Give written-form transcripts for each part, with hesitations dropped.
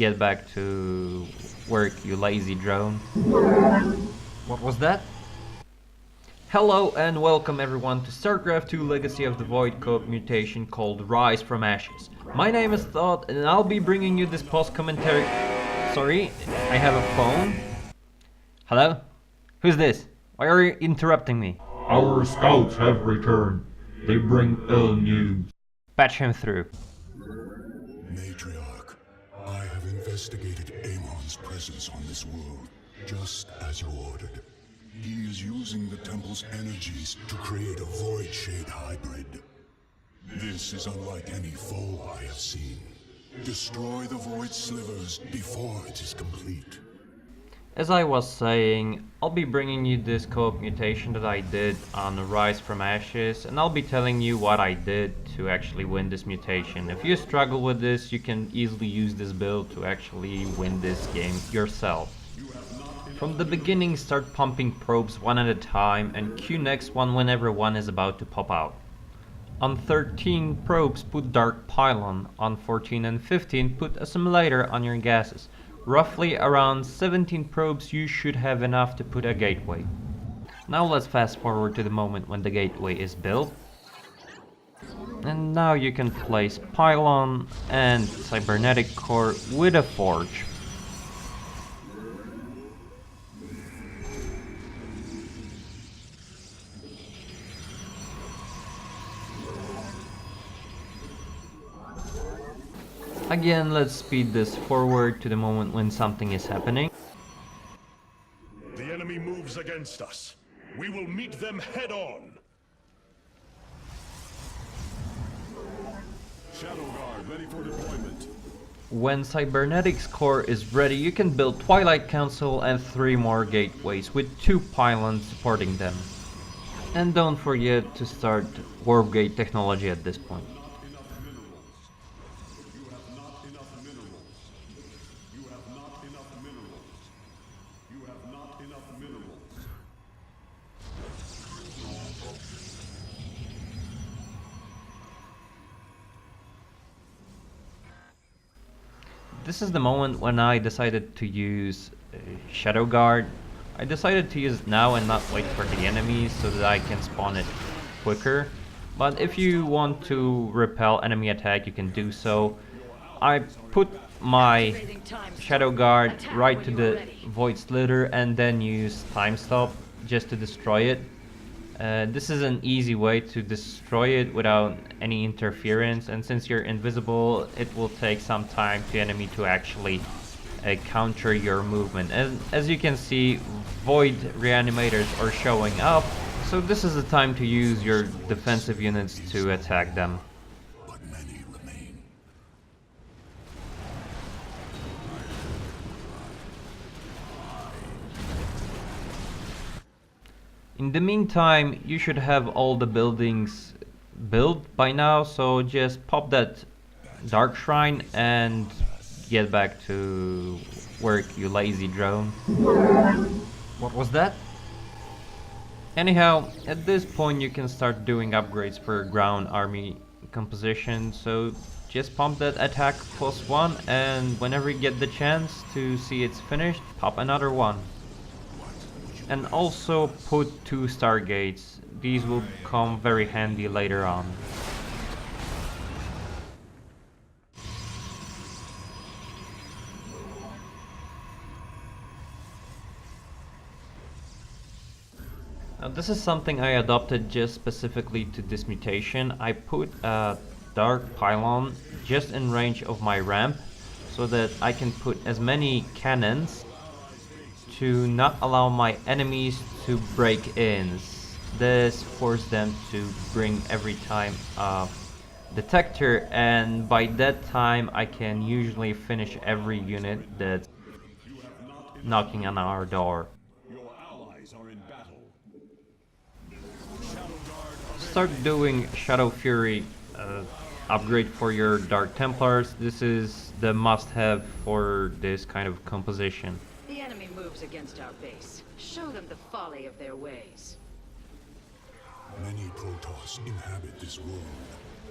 get back to work, you lazy drone. What was that? Hello and welcome everyone to StarCraft 2 Legacy of the Void co-op mutation called Rise from Ashes. My name is Thought and I'll be bringing you this post-commentary... Sorry, I have a phone. Hello? Who's this? Why are you interrupting me? Our scouts have returned. They bring ill news. Patch him through. Matriarch, I have investigated Amon's presence on this world, just as you ordered. He is using the temple's energies to create a void shade hybrid. This is unlike any foe I have seen. Destroy the void slivers before it is complete. As I was saying, I'll be bringing you this co-op mutation that I did on Rise from Ashes, and I'll be telling you what I did to actually win this mutation. If you struggle with this, you can easily use this build to actually win this game yourself. From the beginning, start pumping probes one at a time and queue next one whenever one is about to pop out. On 13 probes, put Dark Pylon. On 14 and 15, put Assimilator on your gases. Roughly around 17 probes you should have enough to put a gateway. Now let's fast forward to the moment when the gateway is built. And now you can place Pylon and Cybernetic Core with a forge. Again, let's speed this forward to the moment when something is happening. The enemy moves against us. We will meet them head on. Shadow Guard ready for deployment. When Cybernetic's core is ready, you can build Twilight Council and 3 more gateways with 2 pylons supporting them. And don't forget to start Warp Gate technology at this point. This is the moment when I decided to use Shadow Guard. I decided to use it now and not wait for the enemies so that I can spawn it quicker. But if you want to repel enemy attack, you can do so. I put my Shadow Guard right to the Void Slither and then use Time Stop just to destroy it. This is an easy way to destroy it without any interference, and since you're invisible, it will take some time to enemy to actually counter your movement. And as you can see, Void Reanimators are showing up, so this is the time to use your defensive units to attack them. But many remain. In the meantime, you should have all the buildings built by now, so just pop that Dark Shrine and get back to work, you lazy drone. What was that? Anyhow, at this point you can start doing upgrades for ground army composition, so just pump that attack +1, and whenever you get the chance to see it's finished, pop another one. And also put 2 Stargates. These will come very handy later on. Now this is something I adopted just specifically to this mutation. I put a Dark Pylon just in range of my ramp so that I can put as many cannons to not allow my enemies to break in. This forces them to bring every time a detector, and by that time I can usually finish every unit that's knocking on our door. Your allies are in battle. Start doing Shadow Fury upgrade for your Dark Templars. This is the must-have for this kind of composition. The enemy moves against our base. Show them the folly of their ways. Many Protoss inhabit this world.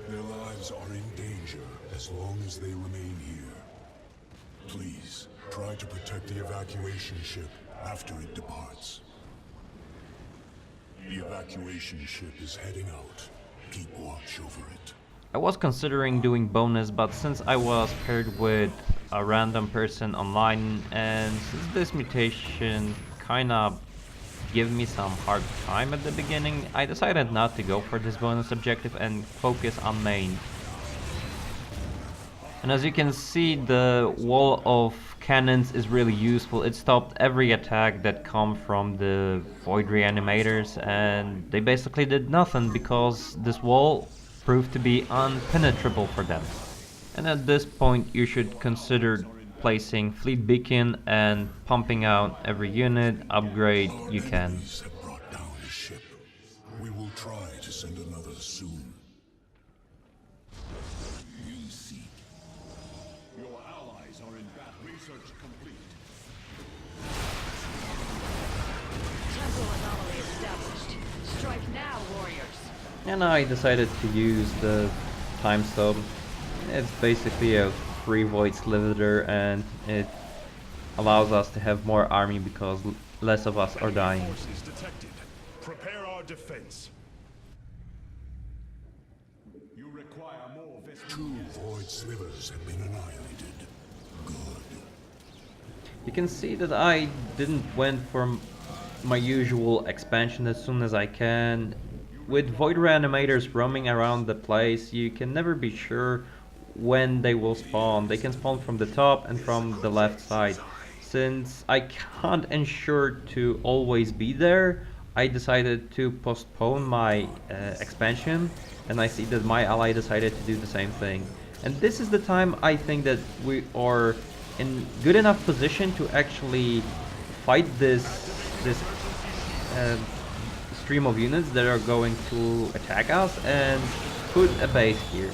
Their lives are in danger as long as they remain here. Please, try to protect the evacuation ship after it departs. The evacuation ship is heading out. Keep watch over it. I was considering doing bonus, but since I was paired with a random person online, and since this mutation kinda give me some hard time at the beginning, I decided not to go for this bonus objective and focus on main. And as you can see, the wall of cannons is really useful. It stopped every attack that come from the void reanimators, and they basically did nothing because this wall proved to be unpenetrable for them. And at this point you should consider placing fleet beacon and pumping out every unit upgrade you can. Enemies have brought down a ship. We will try to send another soon. You seek. Your allies are in battle. Research complete. Temple anomaly established. Strike now, warriors. And I decided to use the time stone. It's basically a free void slither, and it allows us to have more army because less of us are dying. Forces detected. Prepare our defense. You require more Two void slivers have been annihilated. Good. You can see that I didn't went for my usual expansion as soon as I can. With void reanimators roaming around the place, you can never be sure when they will spawn. They can spawn from the top and from the left side. Since I can't ensure to always be there, I decided to postpone my expansion, and I see that my ally decided to do the same thing. And this is the time I think that we are in good enough position to actually fight this stream of units that are going to attack us and put a base here.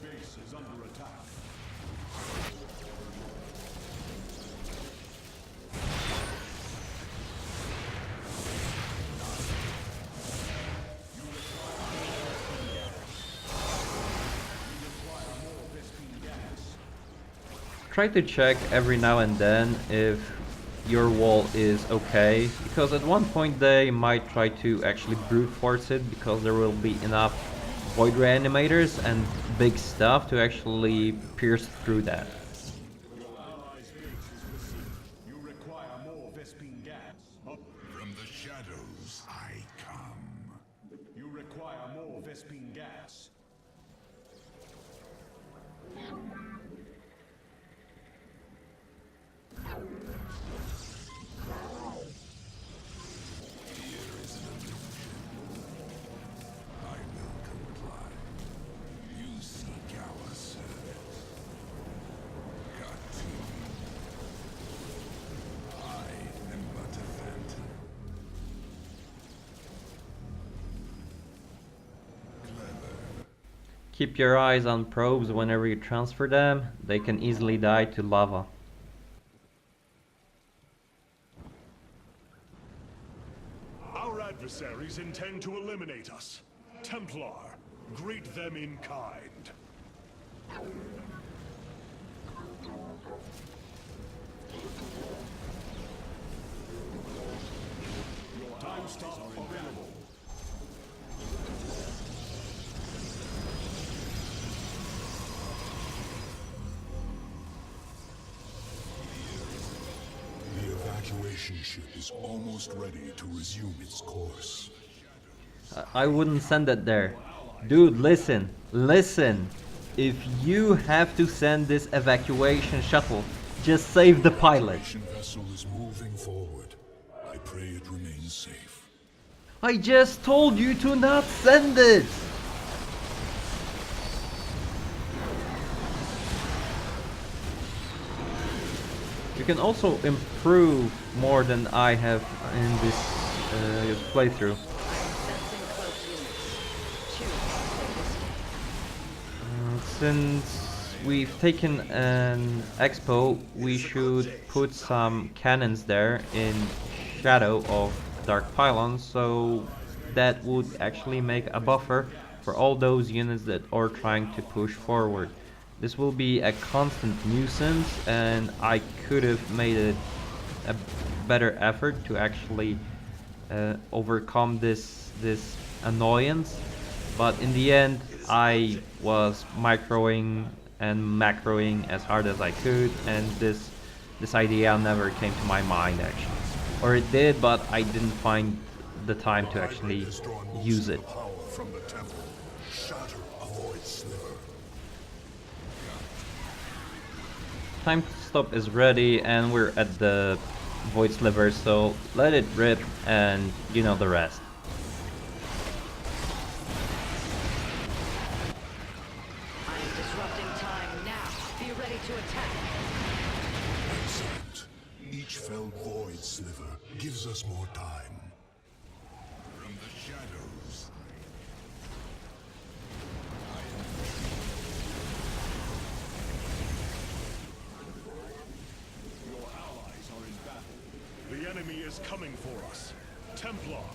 base is under attack. Try to check every now and then if your wall is okay, because at one point they might try to actually brute force it, because there will be enough void reanimators and big stuff to actually pierce through that. Your allies' base is received. You require more Vespine gas. From the shadows I come. You require more Vespine gas. I will comply. You seek our service. Got to. I am but a phantom. Clever. Keep your eyes on probes whenever you transfer them. They can easily die to lava. Our adversaries intend to eliminate us. Templar, greet them in kind. Your time stop available. The evacuation ship is almost ready to resume its course. I wouldn't send it there. Dude, listen, listen. If you have to send this evacuation shuttle, just save the pilot. The vessel is moving forward. I pray it remains safe. I just told you to not send it! You can also improve more than I have in this playthrough. Sensing close units. Choose. Since we've taken an expo, we should put some cannons there in shadow of Dark Pylons, so that would actually make a buffer for all those units that are trying to push forward. this will be a constant nuisance, and I could have made it a better effort to actually overcome this annoyance. But in the end, I was microing and macroing as hard as I could, and this idea never came to my mind actually. Or it did, but I didn't find the time to actually use it. Power from the temple. Shatter a void sliver. Time stop is ready, and we're at the void sliver, so let it rip, and you know the rest. I am disrupting time now. Be ready to attack. Excellent. Each felled void sliver gives us more time. From the shadows. Your allies are in battle. The enemy is coming for us. Templar,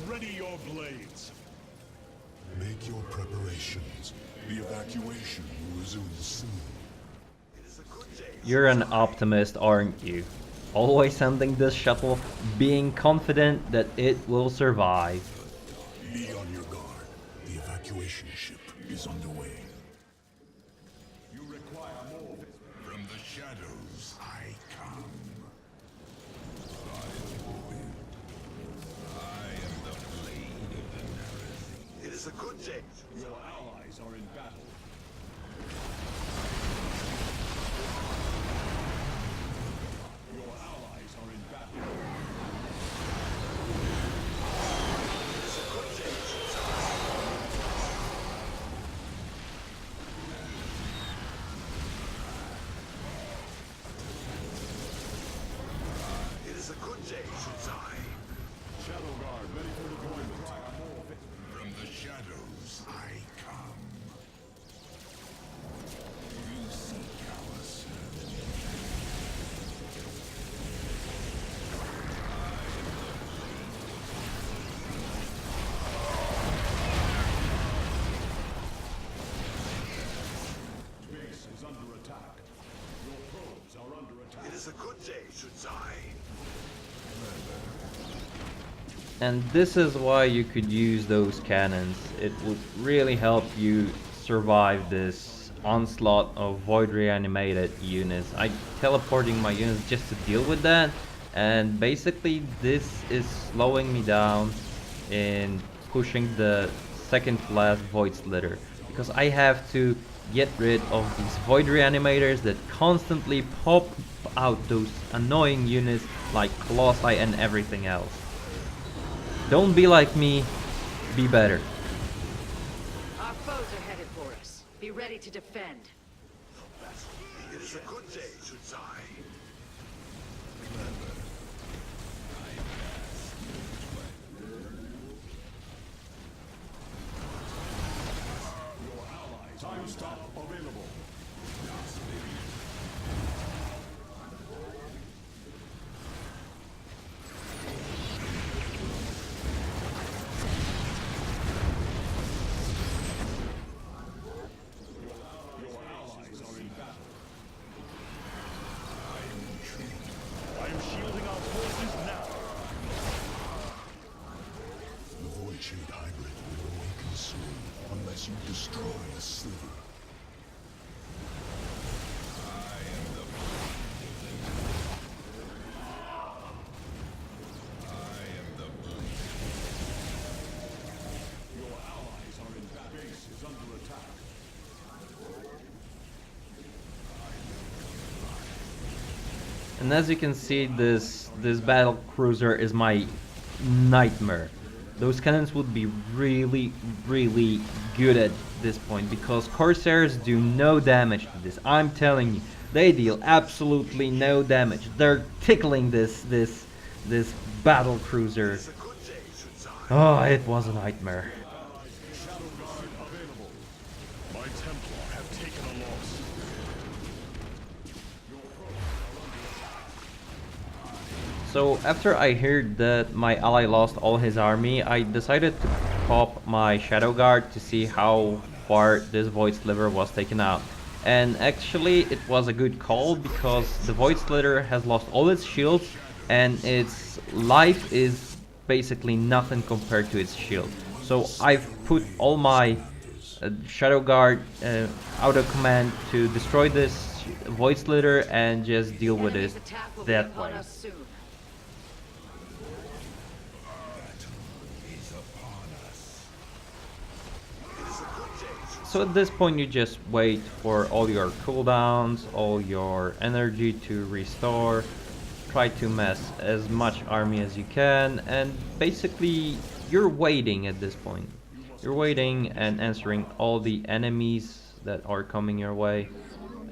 ready your blades. Make your preparations. The evacuation will resume soon. You're an optimist, aren't you? Always sending this shuttle, being confident that it will survive. Be on your guard. The evacuation ship is underway. You require more. From the shadows, I come. I am the blade of the Nereid. It is a good day. Your allies are in battle. Your allies are in battle. It is a good day, Shuzai. Shadow Guard ready for deployment. From the shadows, I come. You seek our service. Base is under attack. Your probes are under attack. It is a good day, Shuzai. And this is why you could use those cannons. It would really help you survive this onslaught of void reanimated units. I'm teleporting my units just to deal with that, and basically this is slowing me down in pushing the second to last void slitter, because I have to get rid of these void reanimators that constantly pop out those annoying units like Colossi and everything else. Don't be like me, be better. Our foes are headed for us. Be ready to defend. It is a good day, Shuzai. Time stop available. Your allies are in battle. I am shielding our forces now. The Void Shade Hybrid will awaken soon, unless you destroy a sliver. Your allies are in battle. Base is under attack. And as you can see, this battle cruiser is my nightmare. Those cannons would be really good at this point, because Corsairs do no damage to this. I'm telling you, they deal absolutely no damage. They're tickling this battle cruiser. It's a good day, Shuzai. Oh, it was a nightmare. Shadow Guard available. My Templar have taken a loss. So after I heard that my ally lost all his army, I decided to pop my Shadow Guard to see how far this Void Sliver was taken out. And actually it was a good call because the Void Slither has lost all its shields and its life is basically nothing compared to its shield. So I've put all my Shadow Guard auto command to destroy this Void Slither and just deal with it that way. So at this point you just wait for all your cooldowns, all your energy to restore, try to mass as much army as you can, and basically you're waiting at this point. You're waiting and answering all the enemies that are coming your way.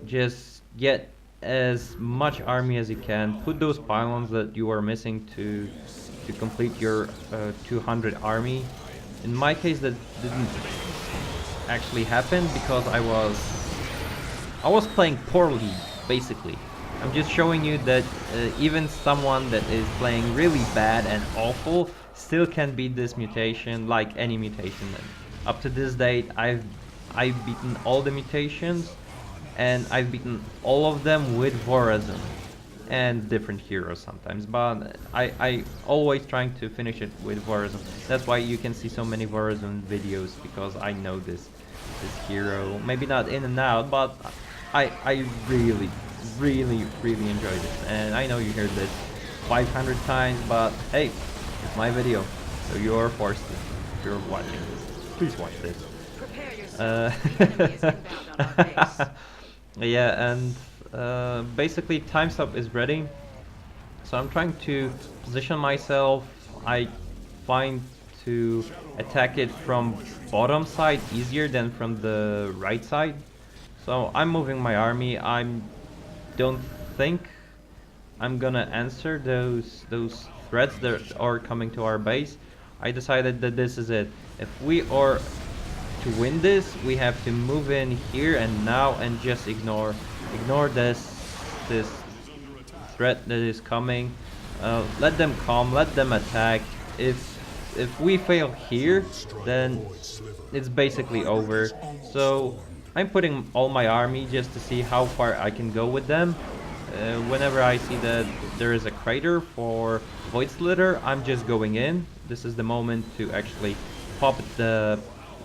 Just get as much army as you can, put those pylons that you are missing to complete your 200 army. In my case that didn't actually happen because I was playing poorly basically. I'm just showing you that even someone that is playing really bad and awful still can beat this mutation like any mutation. Up to this date I've beaten all the mutations and I've beaten all of them with Vorazon and different heroes sometimes, but I always trying to finish it with Vorazon. That's why you can see so many Vorazon videos, because I know this hero. Maybe not in and out, but I really enjoy this. And I know you heard this 500 times, but hey, it's my video, so you're forced to. If you're watching this, please watch this. Yeah, and basically time stop is ready, so I'm trying to position myself. I find to attack it from bottom side easier than from the right side, so I'm moving my army. I don't think I'm gonna answer those threats that are coming to our base. I decided that this is it. If we are to win this, we have to move in here and now and just ignore this threat that is coming. Let them come, let them attack. If we fail here, then it's basically over. So I'm putting all my army just to see how far I can go with them. Whenever I see that there is a crater for Void Slither, I'm just going in. This is the moment to actually pop the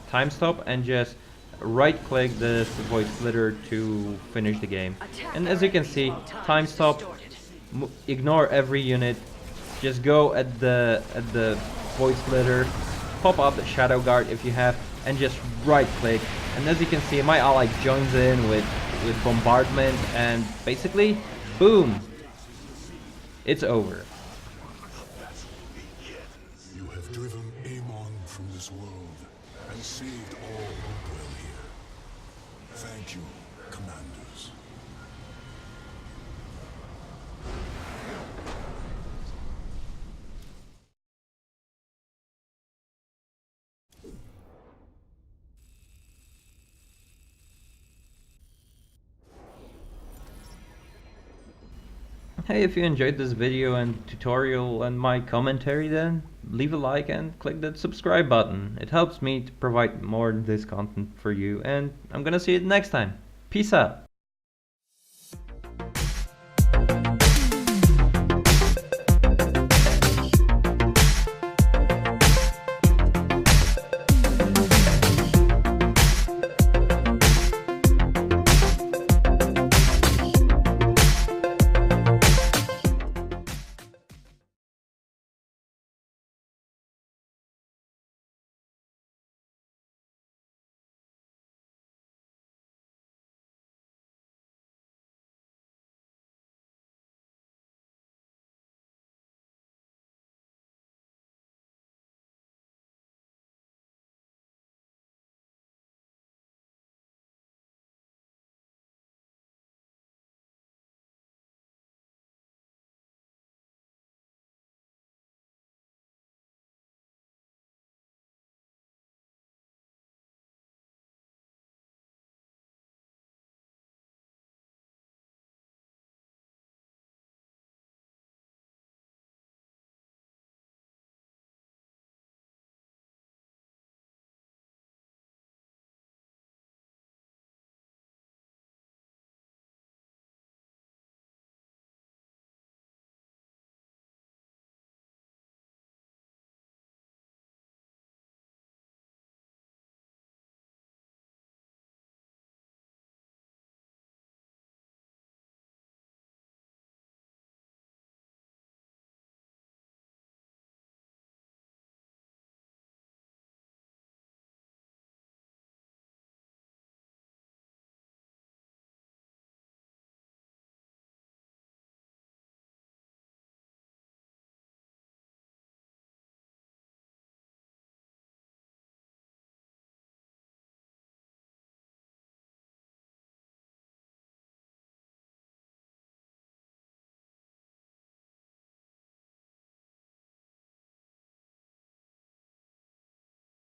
time stop and just right click this Void Slither to finish the game. And as you can see, time stop, ignore every unit, just go at the Void Slither, pop up the Shadow Guard if you have, and just right click. And as you can see, my ally joins in with bombardment, and basically boom, it's over. You have driven Amon from this world and saved all who dwell here. Thank you, commanders. Hey, if you enjoyed this video and tutorial and my commentary, then leave a like and click that subscribe button. It helps me to provide more of this content for you, and I'm gonna see you next time. Peace out.